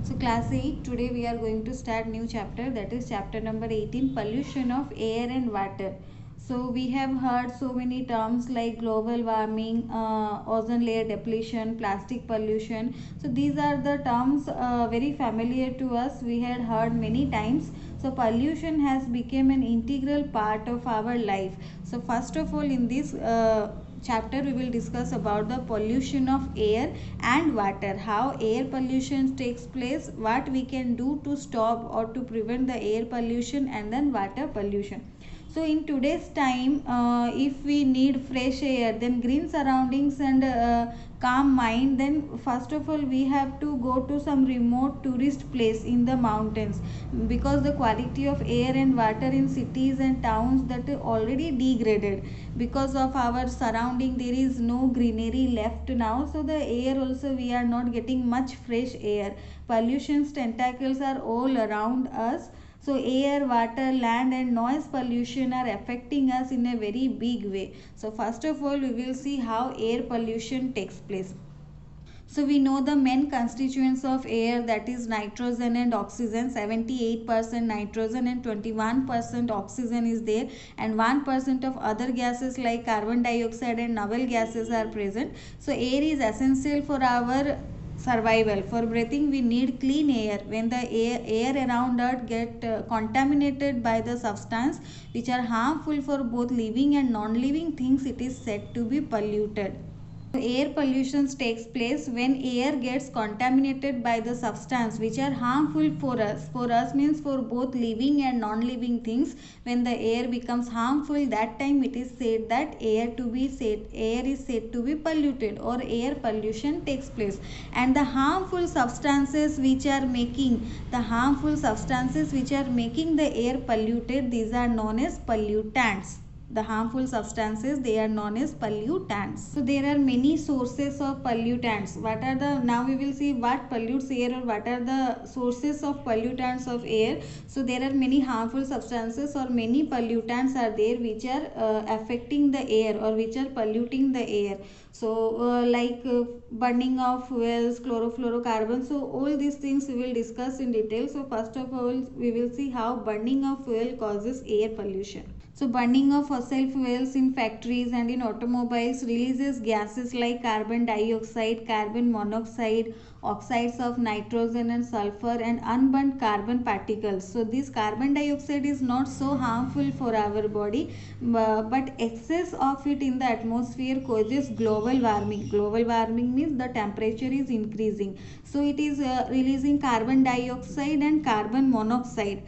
So class 8, today we are going to start new chapter, that is chapter number 18, pollution of air and water. So we have heard so many terms like global warming, ozone layer depletion, plastic pollution. So these are the terms very familiar to us. We had heard many times. So pollution has become an integral part of our life. So first of all, in this chapter we will discuss about the pollution of air and water, how air pollution takes place, what we can do to stop or to prevent the air pollution, and then water pollution. So in today's time, if we need fresh air, then green surroundings and calm mind, then first of all we have to go to some remote tourist place in the mountains, because the quality of air and water in cities and towns that are already degraded because of our surrounding. There is no greenery left now, so the air also we are not getting much fresh air. Pollution's tentacles are all around us. So air, water, land and noise pollution are affecting us in a very big way. So first of all we will see how air pollution takes place. So we know the main constituents of air, that is nitrogen and oxygen. 78% nitrogen and 21% oxygen is there, and 1% of other gases like carbon dioxide and novel gases are present. So air is essential for our survival. For breathing we need clean air. When the air around us get contaminated by the substance which are harmful for both living and non-living things, it is said to be polluted. Air pollution takes place when air gets contaminated by the substance which are harmful for us. For us means for both living and non-living things. When the air becomes harmful, that time it is said that air is said to be polluted, or air pollution takes place. And the harmful substances which are making the air polluted, these are known as pollutants. The harmful substances, they are known as pollutants. So there are many sources of pollutants. Now we will see what pollutes air, or what are the sources of pollutants of air. So there are many harmful substances or many pollutants are there which are affecting the air or which are polluting the air. So burning of fuels, chlorofluorocarbons. So all these things we will discuss in detail. So first of all we will see how burning of fuel causes air pollution. So burning of fossil fuels in factories and in automobiles releases gases like carbon dioxide, carbon monoxide, oxides of nitrogen and sulfur, and unburnt carbon particles. So this carbon dioxide is not so harmful for our body, but excess of it in the atmosphere causes global warming. Global warming means the temperature is increasing. So it is releasing carbon dioxide and carbon monoxide.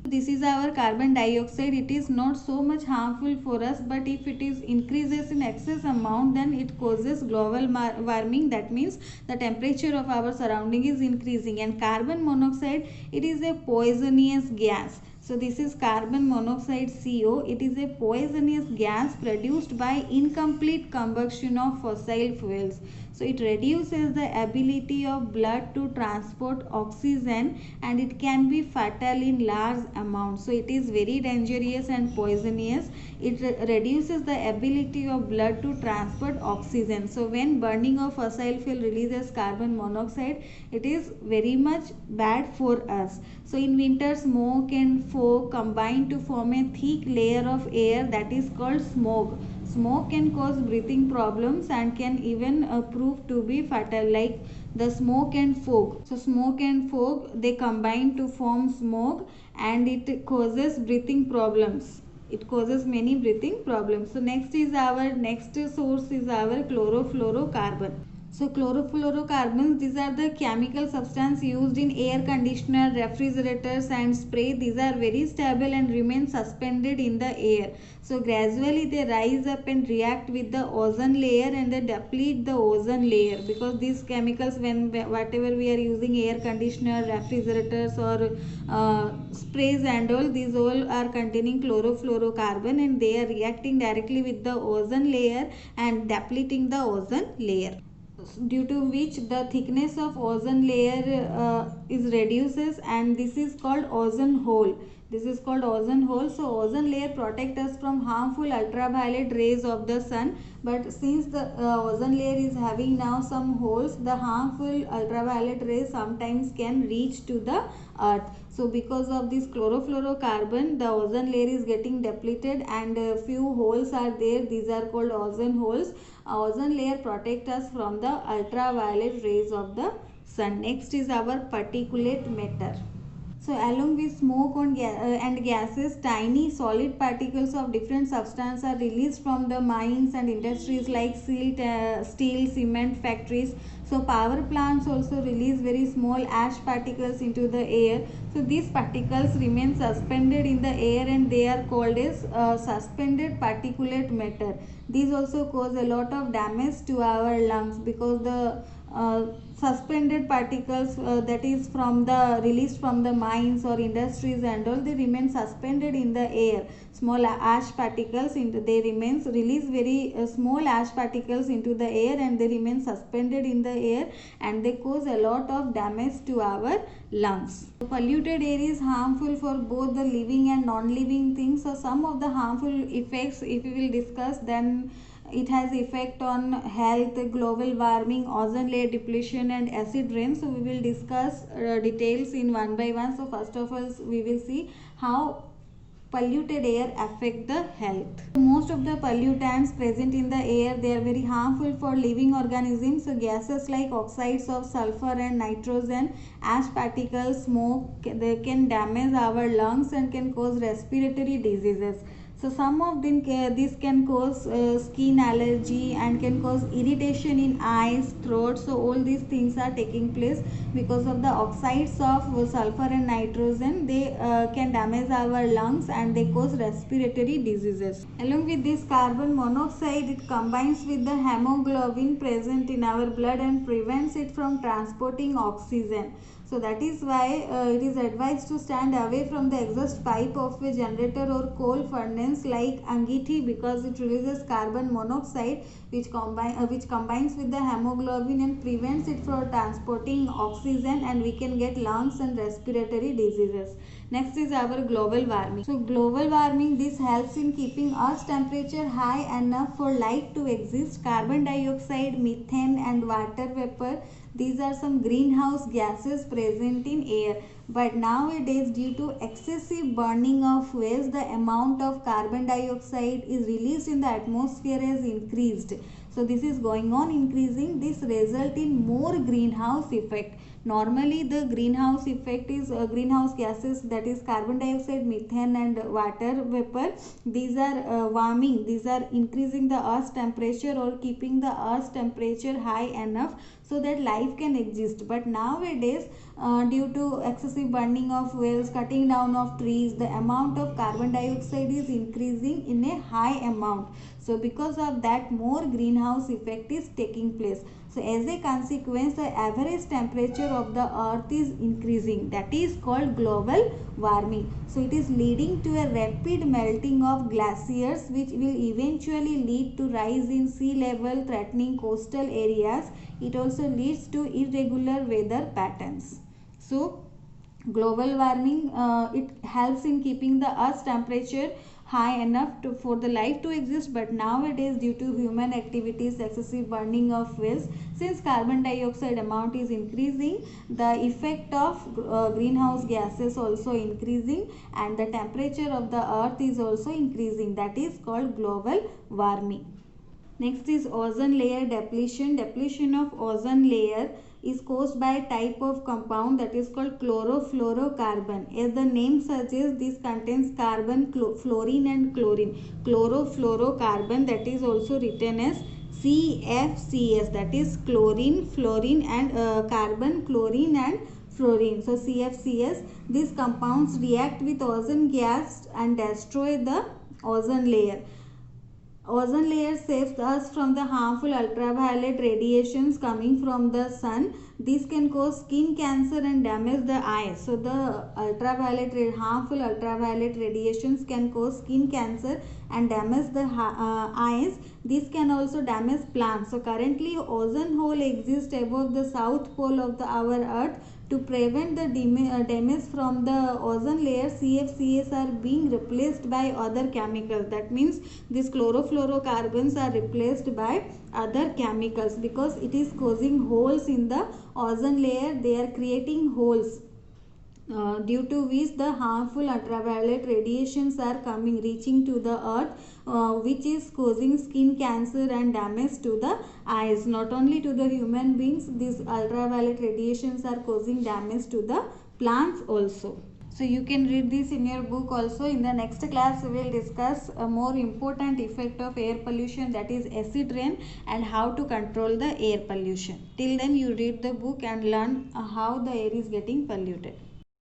This is our carbon dioxide. It is not so much harmful for us, but if it is increases in excess amount, then it causes global warming. That means the temperature of our surrounding is increasing. And carbon monoxide, it is a poisonous gas. So this is carbon monoxide, CO. It is a poisonous gas produced by incomplete combustion of fossil fuels. So it reduces the ability of blood to transport oxygen, and it can be fatal in large amounts. So it is very dangerous and poisonous. It reduces the ability of blood to transport oxygen. So when burning of fossil fuel releases carbon monoxide, it is very much bad for us. So in winter, smoke and fog combine to form a thick layer of air that is called smog. Smoke can cause breathing problems and can even prove to be fatal, like the smoke and fog. So smoke and fog, they combine to form smog, and it causes breathing problems. It causes many breathing problems. So next source is our chlorofluorocarbon. So chlorofluorocarbons, these are the chemical substance used in air conditioner, refrigerators and spray. These are very stable and remain suspended in the air. So gradually they rise up and react with the ozone layer, and they deplete the ozone layer, because these chemicals, whatever we are using, air conditioner, refrigerators or sprays and all, these all are containing chlorofluorocarbon, and they are reacting directly with the ozone layer and depleting the ozone layer, due to which the thickness of ozone layer is reduces, and this is called ozone hole. This is called ozone hole. So ozone layer protect us from harmful ultraviolet rays of the sun, but since the ozone layer is having now some holes, the harmful ultraviolet rays sometimes can reach to the earth. So because of this chlorofluorocarbon, the ozone layer is getting depleted, and a few holes are there. These are called ozone holes. Ozone layer protect us from the ultraviolet rays of the sun. Next is our particulate matter. So along with smoke and gases, tiny solid particles of different substances are released from the mines and industries like steel, cement factories. So power plants also release very small ash particles into the air. So these particles remain suspended in the air, and they are called as suspended particulate matter. These also cause a lot of damage to our lungs, because the suspended particles that is from the released from the mines or industries and all, they remain suspended in the air. Small ash particles they remains release very small ash particles into the air, and they remain suspended in the air, and they cause a lot of damage to our lungs. Polluted air is harmful for both the living and non-living things. So some of the harmful effects, if we will discuss, then it has effect on health, global warming, ozone layer depletion, and acid rain. So we will discuss details in one by one. So first of all, we will see how polluted air affect the health. Most of the pollutants present in the air, they are very harmful for living organisms. So gases like oxides of sulfur and nitrogen, ash particles, smoke, they can damage our lungs and can cause respiratory diseases. So some of them this can cause skin allergy and can cause irritation in eyes, throat. So all these things are taking place because of the oxides of sulfur and nitrogen. They can damage our lungs and they cause respiratory diseases. Along with this, carbon monoxide, it combines with the hemoglobin present in our blood and prevents it from transporting oxygen. So that is why it is advised to stand away from the exhaust pipe of a generator or coal furnace like Angithi, because it releases carbon monoxide which combines with the hemoglobin and prevents it from transporting oxygen, and we can get lungs and respiratory diseases. Next is our global warming. So global warming, this helps in keeping Earth's temperature high enough for life to exist. Carbon dioxide, methane and water vapor, these are some greenhouse gases present in air. But nowadays, due to excessive burning of waste, the amount of carbon dioxide is released in the atmosphere has increased. So this is going on increasing. This result in more greenhouse effect. Normally the greenhouse effect is greenhouse gases, that is carbon dioxide, methane and water vapor. These are warming, these are increasing the Earth's temperature or keeping the Earth's temperature high enough so that life can exist. But nowadays due to excessive burning of wells, cutting down of trees, the amount of carbon dioxide is increasing in a high amount. So because of that, more greenhouse effect is taking place. So as a consequence, the average temperature of the earth is increasing. That is called global warming. So it is leading to a rapid melting of glaciers, which will eventually lead to rise in sea level, threatening coastal areas. It also leads to irregular weather patterns. So global warming, it helps in keeping the earth's temperature high enough for the life to exist. But nowadays, due to human activities, excessive burning of wells, since carbon dioxide amount is increasing, the effect of greenhouse gases also increasing, and the temperature of the earth is also increasing. That is called global warming. Next is ozone layer depletion. Depletion of ozone layer is caused by a type of compound that is called chlorofluorocarbon. As the name suggests, this contains carbon, fluorine and chlorine. Chlorofluorocarbon, that is also written as CFCS, that is chlorine, fluorine and carbon, chlorine and fluorine. So CFCS, these compounds react with ozone gas and destroy the ozone layer. Ozone layer saves us from the harmful ultraviolet radiations coming from the sun. This can cause skin cancer and damage the eyes. So the harmful ultraviolet radiations can cause skin cancer and damage the eyes. This can also damage plants. So currently ozone hole exists above the south pole of our earth To prevent the damage from the ozone layer, CFCs are being replaced by other chemicals. That means these chlorofluorocarbons are replaced by other chemicals because it is causing holes in the ozone layer. They are creating holes. Due to which the harmful ultraviolet radiations are reaching to the earth, which is causing skin cancer and damage to the eyes. Not only to the human beings, these ultraviolet radiations are causing damage to the plants also. So you can read this in your book also. In the next class we will discuss a more important effect of air pollution, that is acid rain, and how to control the air pollution. Till then you read the book and learn how the air is getting polluted.